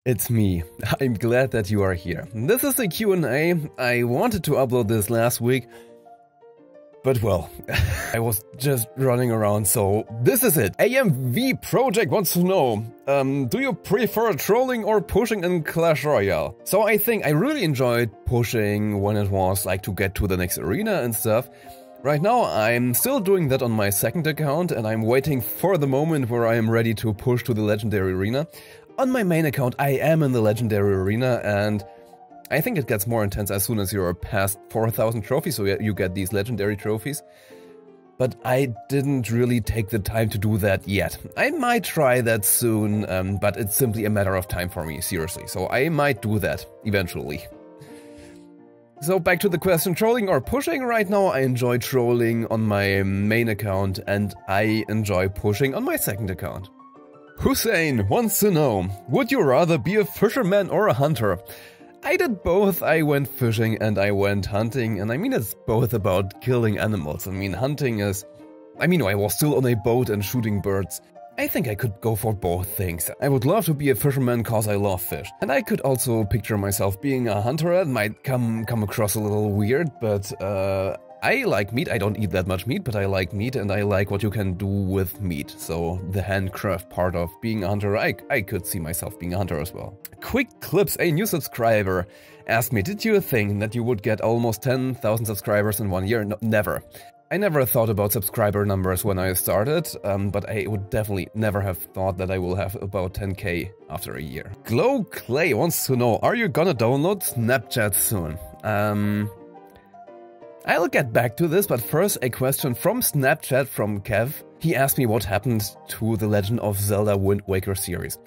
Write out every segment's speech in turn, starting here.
It's me. I'm glad that you are here. This is a Q&A. I wanted to upload this last week, but well, I was just running around, so this is it. AMV Project wants to know, do you prefer trolling or pushing in Clash Royale? So I think I really enjoyed pushing when it was like to get to the next arena and stuff. Right now I'm still doing that on my second account and I'm waiting for the moment where I am ready to push to the Legendary Arena. On my main account I am in the Legendary Arena and I think it gets more intense as soon as you're past 4,000 trophies, so you get these Legendary trophies. But I didn't really take the time to do that yet. I might try that soon, but it's simply a matter of time for me, seriously. So I might do that eventually. So back to the question, trolling or pushing? Right now I enjoy trolling on my main account and I enjoy pushing on my second account. Hussein wants to know, would you rather be a fisherman or a hunter? I did both. I went fishing and I went hunting, and I mean it's both about killing animals. I mean hunting is... I was still on a boat and shooting birds. I think I could go for both things. I would love to be a fisherman cause I love fish. And I could also picture myself being a hunter. It might come across a little weird, but I like meat. I don't eat that much meat, but I like meat and I like what you can do with meat. So the handcraft part of being a hunter, I could see myself being a hunter as well. Quick Clips, a new subscriber, asked me, did you think that you would get almost 10,000 subscribers in 1 year? No, never. I never thought about subscriber numbers when I started, but I would definitely never have thought that I will have about 10k after a year. Glow Clay wants to know, are you gonna download Snapchat soon? I'll get back to this, but first a question from Snapchat from Kev. He asked me what happened to the Legend of Zelda Wind Waker series.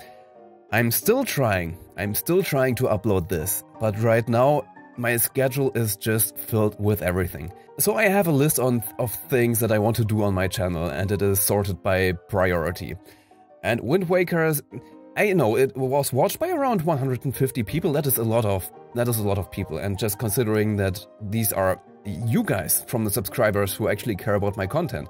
I'm still trying to upload this, but right now my schedule is just filled with everything. So I have a list of things that I want to do on my channel and it is sorted by priority. And Wind Waker, I know it was watched by around 150 people. That is a lot of people, and just considering that these are you guys from the subscribers who actually care about my content.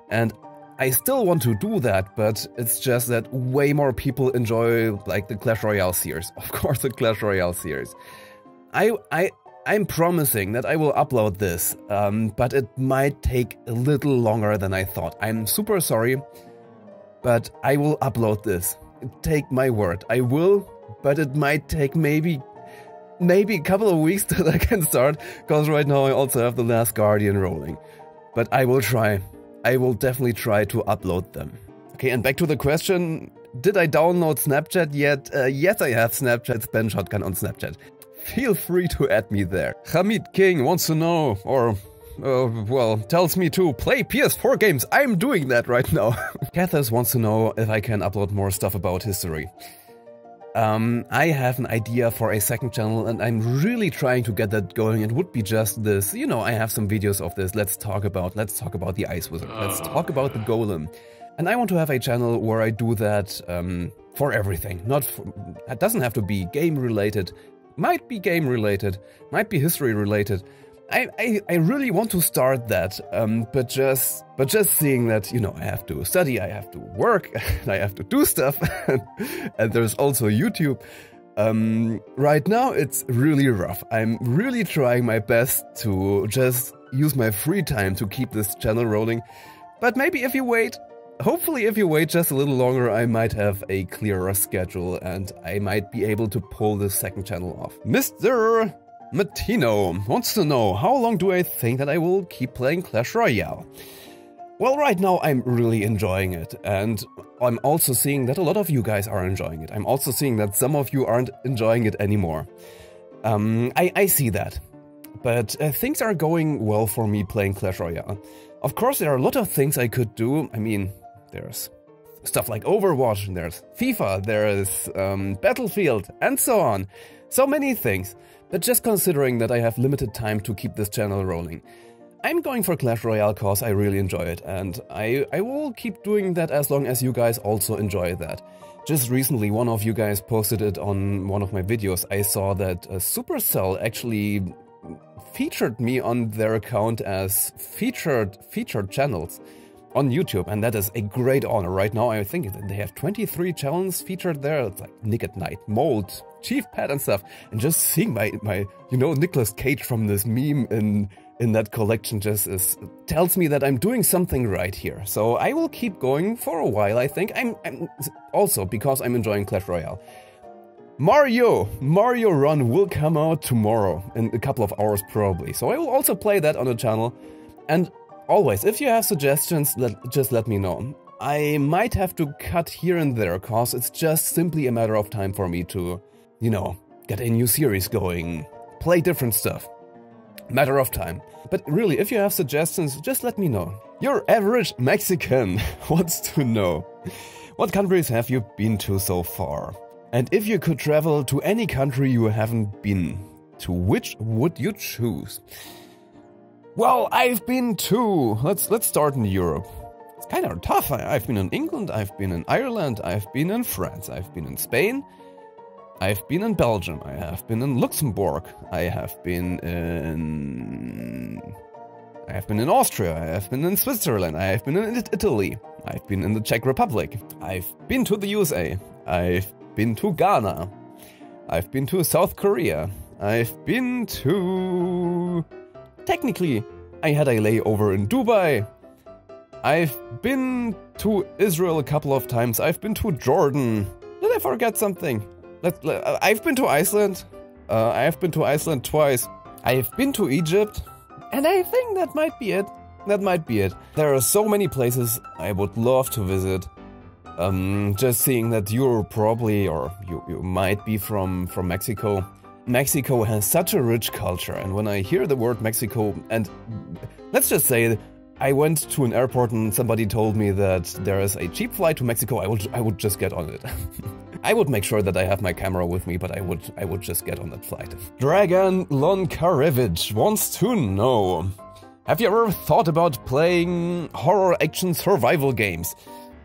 And I still want to do that, but it's just that way more people enjoy like the Clash Royale series. Of course, the Clash Royale series. I'm promising that I will upload this, but it might take a little longer than I thought. I'm super sorry, but I will upload this. Take my word, I will, but it might take maybe a couple of weeks till I can start, because right now I also have The Last Guardian rolling. But I will try. I will definitely try to upload them. Okay, and back to the question, did I download Snapchat yet? Yes, I have Snapchat, Spam Shotgun on Snapchat. Feel free to add me there. Hamid King wants to know, or well, tells me to play PS4 games. I'm doing that right now. Cathers wants to know if I can upload more stuff about history. I have an idea for a second channel and I'm really trying to get that going. It would be just this, you know, I have some videos of this. Let's talk about the Ice Wizard. Let's talk about the Golem. And I want to have a channel where I do that for everything. It doesn't have to be game related. Might be game related, might be history related. I really want to start that, but just seeing that, you know, I have to study, I have to work, I have to do stuff, and there's also YouTube. Right now it's really rough. I'm really trying my best to just use my free time to keep this channel rolling, but maybe if you wait, hopefully if you wait just a little longer, I might have a clearer schedule and I might be able to pull this second channel off. Mr. Matino wants to know, how long do I think that I will keep playing Clash Royale? Well, right now I'm really enjoying it, and I'm also seeing that a lot of you guys are enjoying it. I'm also seeing that some of you aren't enjoying it anymore. I see that. But things are going well for me playing Clash Royale. Of course, there are a lot of things I could do. I mean, there's stuff like Overwatch, there's FIFA, there's Battlefield, and so on. So many things. But just considering that I have limited time to keep this channel rolling, I'm going for Clash Royale cause I really enjoy it, and I will keep doing that as long as you guys also enjoy that. Just recently, one of you guys posted it on one of my videos. I saw that Supercell actually featured me on their account as featured channels. on YouTube, and that is a great honor. Right now, I think they have 23 challenges featured there. It's like Nick at Night, Mold, Chief Pet and stuff. And just seeing my Nicolas Cage from this meme in that collection just tells me that I'm doing something right here. So I will keep going for a while, I think. I'm also, because I'm enjoying Clash Royale. Mario Run will come out tomorrow, in a couple of hours probably. So I will also play that on the channel. And always, if you have suggestions, just let me know. I might have to cut here and there, cause it's just simply a matter of time for me to, get a new series going, play different stuff. Matter of time. But really, if you have suggestions, just let me know. Your average Mexican wants to know, what countries have you been to so far? And if you could travel to any country you haven't been, to which would you choose? Well, I've been to... Let's start in Europe. It's kind of tough. I've been in England, I've been in Ireland, I've been in France, I've been in Spain, I've been in Belgium, I have been in Luxembourg, I have been in Austria, I have been in Switzerland, I have been in Italy, I've been in the Czech Republic, I've been to the USA, I've been to Ghana, I've been to South Korea, I've been to... Technically, I had a layover in Dubai. I've been to Israel a couple of times. I've been to Jordan. Did I forget something? I've been to Iceland. I've been to Iceland twice. I've been to Egypt. And I think that might be it. That might be it. There are so many places I would love to visit. Just seeing that you're probably, or you might be from Mexico. Mexico has such a rich culture, and when I hear the word Mexico, and let's just say I went to an airport and somebody told me that there is a cheap flight to Mexico, I would just get on it. I would make sure that I have my camera with me, but I would just get on that flight. Dragan Lonkarevich wants to know, have you ever thought about playing horror action survival games?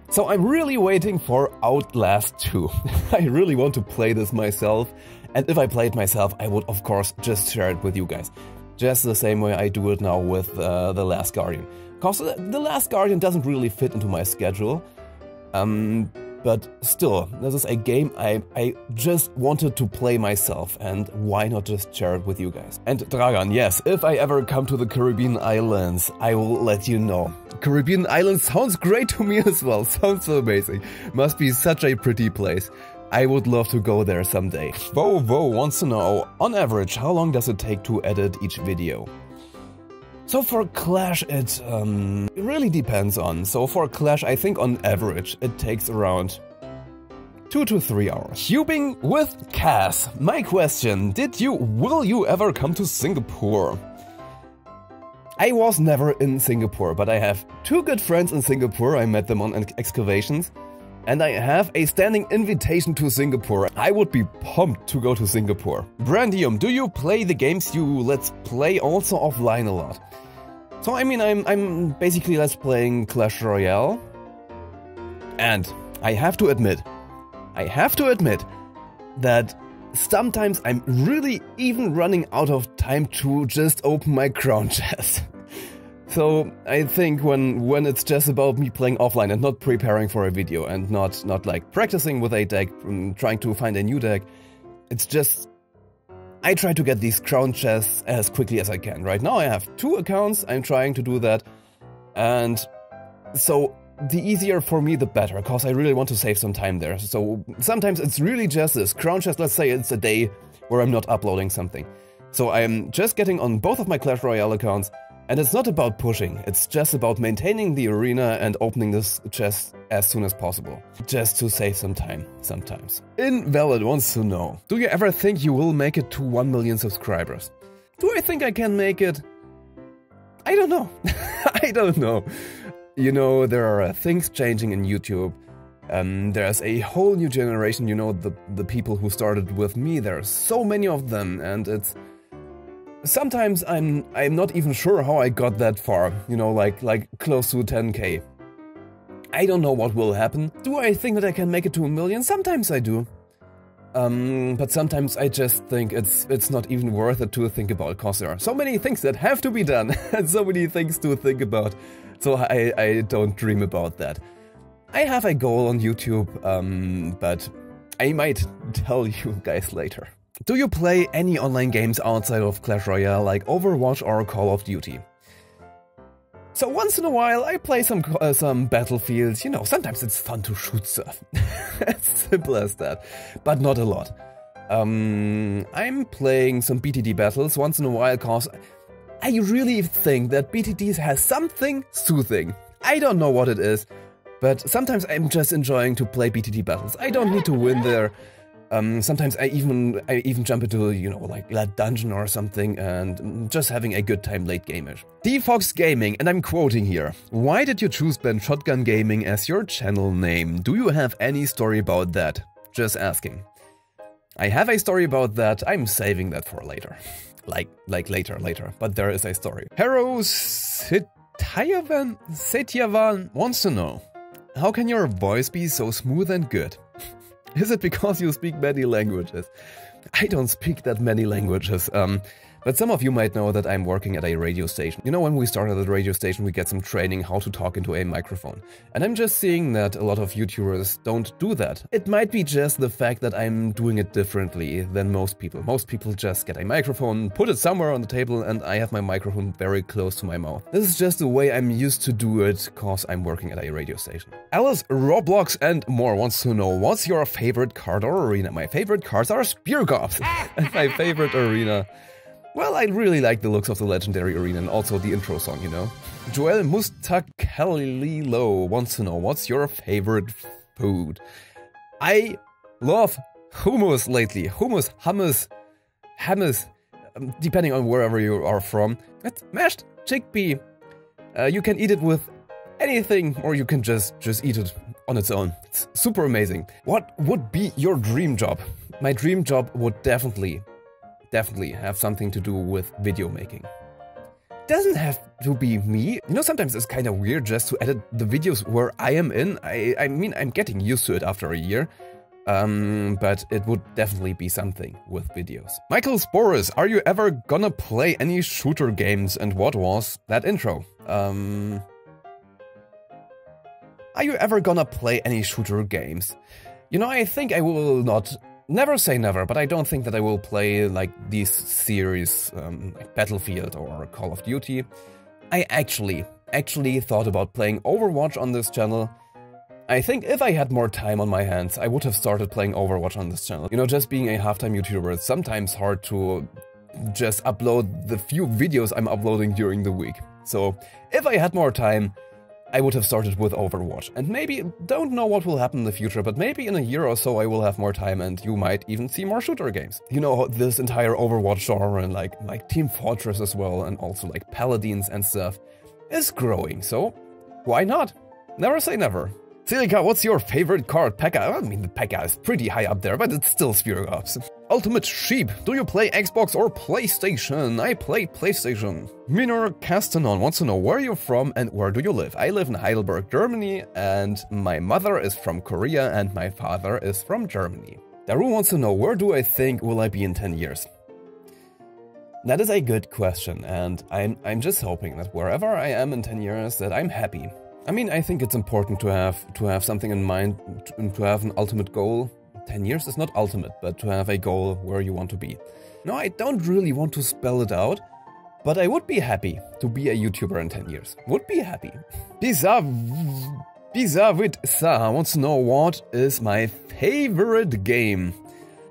So I'm really waiting for Outlast 2. I really want to play this myself. And if I play it myself, I would of course just share it with you guys. Just the same way I do it now with The Last Guardian. Because The Last Guardian doesn't really fit into my schedule. But still, this is a game I just wanted to play myself, and why not just share it with you guys? And Dragan, yes, if I ever come to the Caribbean islands, I will let you know. Caribbean islands sounds great to me as well, sounds so amazing. Must be such a pretty place. I would love to go there someday. Vovo wants to know, on average, how long does it take to edit each video? So for Clash, it really depends on. So for Clash, I think on average, it takes around 2 to 3 hours. Cubing with Cass. My question, will you ever come to Singapore? I was never in Singapore, but I have 2 good friends in Singapore. I met them on excavations. And I have a standing invitation to Singapore. I would be pumped to go to Singapore. Brandium, do you play the games you let's play also offline a lot? So I mean, I'm basically let's playing Clash Royale. And I have to admit that sometimes I'm really even running out of time to just open my crown chest. So I think when it's just about me playing offline and not preparing for a video and not like practicing with a deck, trying to find a new deck, it's just I try to get these crown chests as quickly as I can. Right now I have 2 accounts, I'm trying to do that, and so the easier for me the better, because I really want to save some time there. So sometimes it's really just this crown chest, let's say it's a day where I'm not uploading something. So I'm just getting on both of my Clash Royale accounts. And it's not about pushing, it's just about maintaining the arena and opening this chest as soon as possible. Just to save some time, sometimes. Invalid wants to know, do you ever think you will make it to 1 million subscribers? Do I think I can make it? I don't know. I don't know. You know, there are things changing in YouTube. There's a whole new generation, you know, the people who started with me, there are so many of them, and it's... Sometimes I'm not even sure how I got that far, you know, like close to 10k. I don't know what will happen. Do I think that I can make it to 1 million? Sometimes I do. But sometimes I just think it's not even worth it to think about, cause there are so many things that have to be done and so many things to think about. So I don't dream about that. I have a goal on YouTube, but I might tell you guys later. Do you play any online games outside of Clash Royale like Overwatch or Call of Duty? So once in a while I play some Battlefields, you know, sometimes it's fun to shoot stuff. As simple as that, but not a lot. I'm playing some BTD battles once in a while cause I really think that BTD has something soothing. I don't know what it is, but sometimes I'm just enjoying to play BTD battles. I don't need to win there. Sometimes I even jump into, you know, like that dungeon or something and just having a good time late game-ish. DFox Gaming, and I'm quoting here. Why did you choose Ben Shotgun Gaming as your channel name? Do you have any story about that? Just asking. I have a story about that. I'm saving that for later. Like later, but there is a story. Hero Setyavan wants to know, how can your voice be so smooth and good? Is it because you speak many languages? I don't speak that many languages, but some of you might know that I'm working at a radio station. You know, when we started at the radio station, we get some training how to talk into a microphone. And I'm just seeing that a lot of YouTubers don't do that. It might be just the fact that I'm doing it differently than most people. Most people just get a microphone, put it somewhere on the table, and I have my microphone very close to my mouth. This is just the way I'm used to do it, cause I'm working at a radio station. Alice, Roblox, and more wants to know, what's your favorite card or arena? My favorite cards are Spear Gops. And my favorite arena... Well, I really like the looks of the legendary arena and also the intro song, you know. Joel Mustakalilo wants to know, what's your favorite food? I love hummus lately. Hummus, depending on wherever you are from. It's mashed chickpea. You can eat it with anything, or you can just eat it on its own. It's super amazing. What would be your dream job? My dream job would definitely have something to do with video making. Doesn't have to be me. You know, sometimes it's kind of weird just to edit the videos where I am in. I mean, I'm getting used to it after a year. But it would definitely be something with videos. Michael Sporus, are you ever gonna play any shooter games, and what was that intro? Are you ever gonna play any shooter games? You know, I think I will not. Never say never, but I don't think that I will play like these series, like Battlefield or Call of Duty. I actually thought about playing Overwatch on this channel. I think if I had more time on my hands, I would have started playing Overwatch on this channel. You know, just being a half-time YouTuber, it's sometimes hard to just upload the few videos I'm uploading during the week. So if I had more time, I would have started with Overwatch. And maybe, don't know what will happen in the future, but maybe in a year or so I will have more time and you might even see more shooter games. You know, this entire Overwatch genre and like Team Fortress as well, and also like Paladins and stuff, is growing, so why not? Never say never. Silica, what's your favorite card? P.E.K.K.A. I mean, the P.E.K.K.A. is pretty high up there, but it's still Spear Gops. Ultimate Sheep, do you play Xbox or PlayStation? I play PlayStation. Minor Castanon wants to know where you're from and where do you live? I live in Heidelberg, Germany, and my mother is from Korea and my father is from Germany. Daru wants to know, where do I think will I be in 10 years? That is a good question, and I'm just hoping that wherever I am in 10 years that I'm happy. I mean, I think it's important to have something in mind, to have an ultimate goal. 10 years is not ultimate, but to have a goal where you want to be. No, I don't really want to spell it out, but I would be happy to be a YouTuber in 10 years. Would be happy. Bizarvit Sa wants to know, what is my favorite game?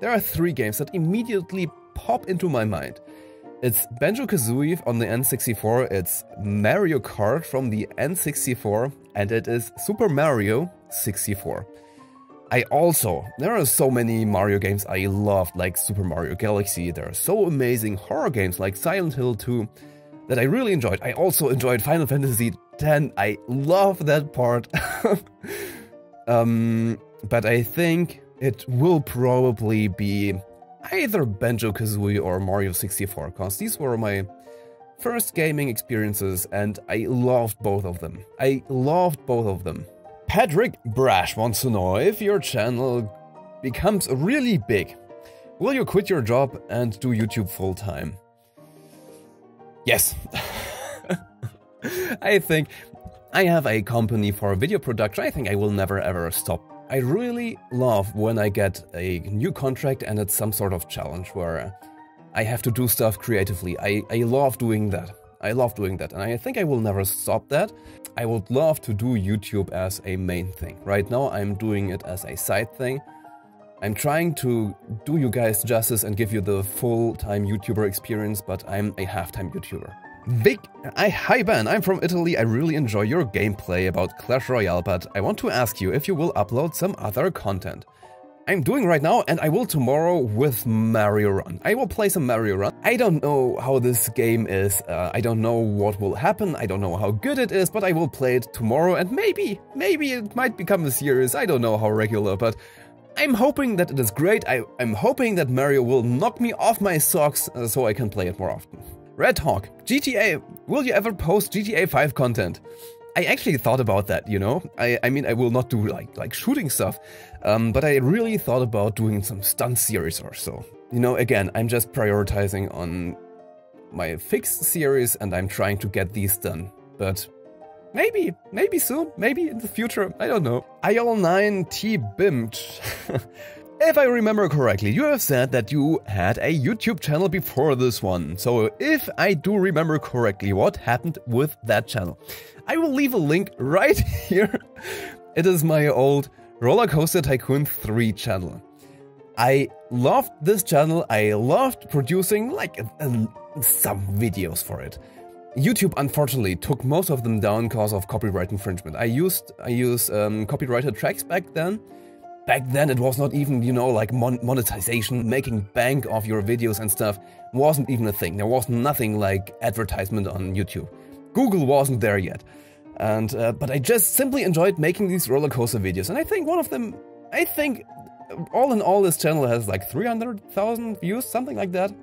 There are 3 games that immediately pop into my mind. It's Banjo-Kazooie on the N64, it's Mario Kart from the N64, and it is Super Mario 64. There are so many Mario games I loved, like Super Mario Galaxy. There are so amazing horror games like Silent Hill 2 that I really enjoyed. I also enjoyed Final Fantasy X. I love that part. But I think it will probably be either Banjo-Kazooie or Mario 64, because these were my first gaming experiences and I loved both of them. Patrick Brash wants to know if your channel becomes really big, will you quit your job and do YouTube full time? Yes. I think I have a company for video production. I think I will never ever stop. I really love when I get a new contract and it's some sort of challenge where I have to do stuff creatively. I love doing that. I love doing that, and I think I will never stop that. I would love to do YouTube as a main thing. Right now I'm doing it as a side thing. I'm trying to do you guys justice and give you the full-time YouTuber experience, but I'm a half-time YouTuber. Vic, hi Ben, I'm from Italy. I really enjoy your gameplay about Clash Royale, but I want to ask you if you will upload some other content. I'm doing right now, and I will tomorrow with Mario Run. I will play some Mario Run. I don't know how this game is, I don't know what will happen, I don't know how good it is, but I will play it tomorrow, and maybe it might become a series. I don't know how regular, but I'm hoping that it is great. I'm hoping that Mario will knock me off my socks so I can play it more often. Red Hawk, GTA, will you ever post GTA 5 content? I actually thought about that, you know? I mean, I will not do like shooting stuff, but I really thought about doing some stunt series or so. You know, again, I'm just prioritizing on my fixed series and I'm trying to get these done. But maybe soon, maybe in the future, I don't know. IL9T-BIMT. If I remember correctly, you have said that you had a YouTube channel before this one. So if I do remember correctly, what happened with that channel? I will leave a link right here. It is my old Roller Coaster Tycoon 3 channel. I loved this channel. I loved producing some videos for it. YouTube unfortunately took most of them down because of copyright infringement. I used copyrighted tracks back then. Back then it was not even, you know, like monetization, making bank off your videos and stuff wasn't even a thing. There was nothing like advertisement on YouTube. Google wasn't there yet. And but I just simply enjoyed making these roller coaster videos. And I think one of them, all in all this channel has like 300,000 views, something like that.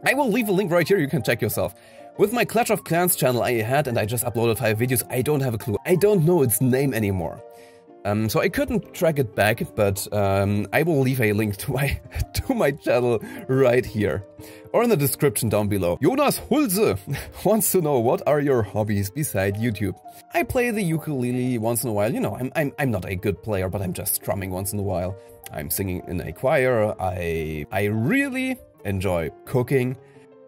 I will leave a link right here, you can check yourself. With my Clash of Clans channel I had, and I just uploaded 5 videos, I don't have a clue. I don't know its name anymore. So I couldn't track it back, but I will leave a link to my channel right here, or in the description down below. Jonas Hulse wants to know, what are your hobbies beside YouTube? I play the ukulele once in a while. You know, I'm not a good player, but I'm just strumming once in a while. I'm singing in a choir. I really enjoy cooking.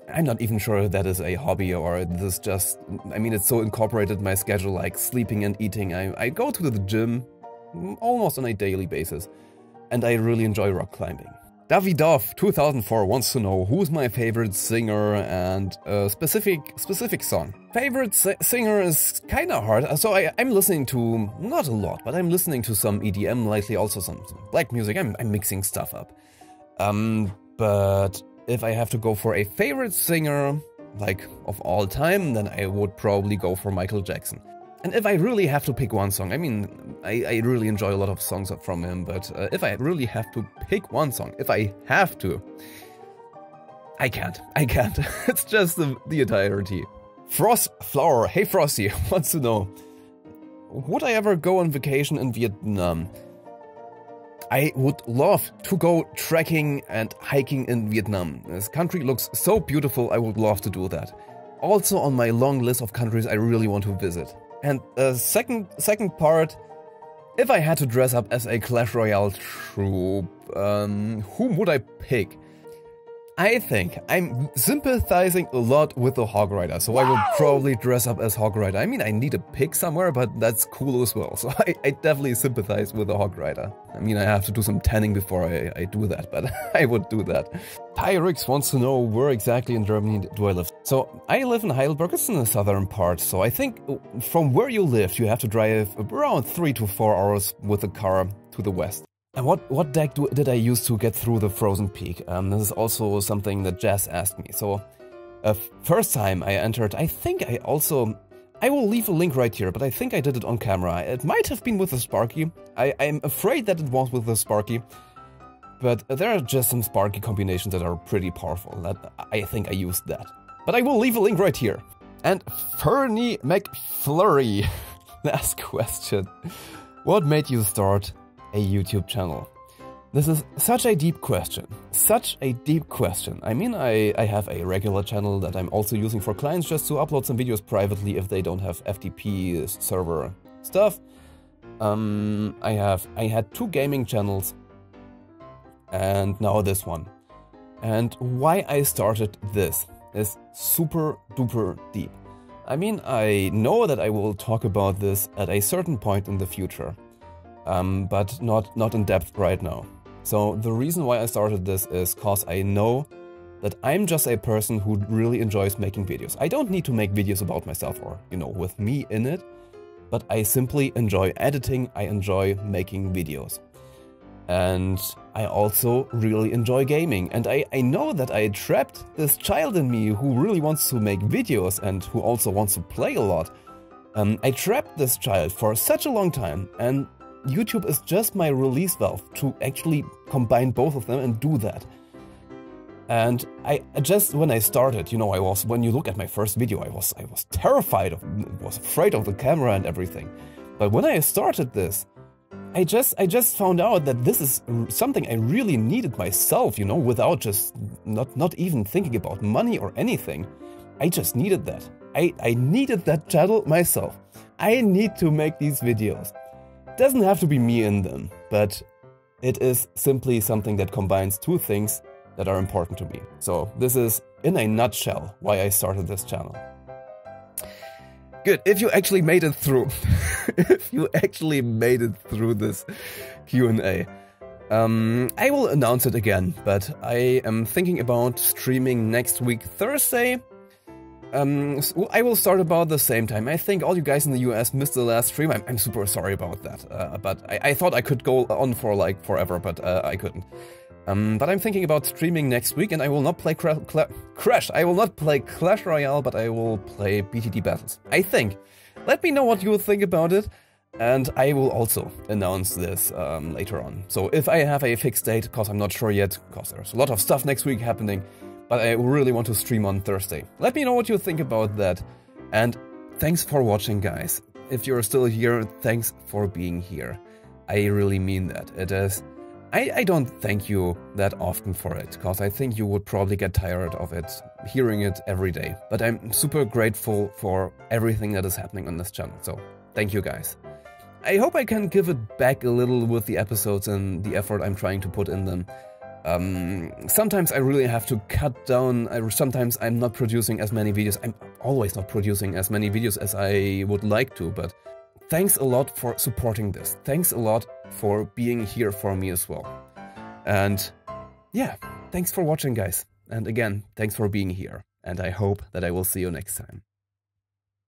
I'm not even sure if that is a hobby or this just, I mean, it's so incorporated in my schedule, like sleeping and eating. I go to the gym almost on a daily basis, and I really enjoy rock climbing. Davidov 2004 wants to know who's my favorite singer and a specific song. Favorite singer is kinda hard, so I'm listening to, not a lot, but I'm listening to some EDM lately, also some black music. I'm mixing stuff up. But if I have to go for a favorite singer, like of all time, then I would probably go for Michael Jackson. And if I really have to pick one song, I mean, I really enjoy a lot of songs from him, but if I really have to pick one song, if I have to, I can't. It's just the entirety. Frostflower, hey Frosty, wants to know, would I ever go on vacation in Vietnam? I would love to go trekking and hiking in Vietnam. This country looks so beautiful, I would love to do that. Also on my long list of countries I really want to visit. And second part, if I had to dress up as a Clash Royale troop, whom would I pick? I think I'm sympathizing a lot with the Hog Rider, so I will probably dress up as Hog Rider. I mean, I need a pick somewhere, but that's cool as well, so I definitely sympathize with the Hog Rider. I mean, I have to do some tanning before I do that, but I would do that. Tyrix wants to know, where exactly in Germany do I live? So, I live in Heidelberg, it's in the southern part, so I think from where you live, you have to drive around 3 to 4 hours with a car to the west. And what deck did I use to get through the Frozen Peak? This is also something that Jazz asked me. So, first time I entered, I will leave a link right here, but I think I did it on camera. It might have been with the Sparky. I'm afraid that it was with the Sparky. But there are just some Sparky combinations that are pretty powerful. That I think I used that. But I will leave a link right here. And Fernie McFlurry, last question. What made you start a YouTube channel? This is such a deep question. Such a deep question. I mean, I have a regular channel that I'm also using for clients just to upload some videos privately if they don't have FTP server stuff. I had 2 gaming channels and now this one. And why I started this is super duper deep. I mean, I know that I will talk about this at a certain point in the future, but not in depth right now. So the reason why I started this is because I know that I'm just a person who really enjoys making videos. I don't need to make videos about myself or, you know, with me in it, but I simply enjoy editing, I enjoy making videos. And I also really enjoy gaming. And I know that I trapped this child in me who really wants to make videos and who also wants to play a lot. I trapped this child for such a long time, and YouTube is just my release valve to actually combine both of them and do that. And I just, when I started, you know, when you look at my first video, I was terrified was afraid of the camera and everything. But when I started this, I just found out that this is something I really needed myself, you know, without just not even thinking about money or anything. I just needed that. I needed that channel myself. I need to make these videos. Doesn't have to be me in them, but it is simply something that combines 2 things that are important to me. So this is, in a nutshell, why I started this channel. Good, if you actually made it through, if you actually made it through this Q&A, I will announce it again, but I am thinking about streaming next week, Thursday. I will start about the same time. I think all you guys in the US missed the last stream. I'm super sorry about that. But I thought I could go on for like forever, but I couldn't. But I'm thinking about streaming next week, and I will not play Crash. I will not play Clash Royale, but I will play BTD Battles. I think. Let me know what you think about it, and I will also announce this later on. So if I have a fixed date, because I'm not sure yet, because there's a lot of stuff next week happening, but I really want to stream on Thursday. Let me know what you think about that. And thanks for watching, guys. If you're still here, thanks for being here. I really mean that. It is. I don't thank you that often for it, because I think you would probably get tired of it, hearing it every day. But I'm super grateful for everything that is happening on this channel. So thank you, guys. I hope I can give it back a little with the episodes and the effort I'm trying to put in them. Sometimes I really have to cut down, sometimes I'm not producing as many videos. I'm always not producing as many videos as I would like to, but thanks a lot for supporting this. Thanks a lot for being here for me as well. And yeah, thanks for watching, guys. And again, thanks for being here. And I hope that I will see you next time.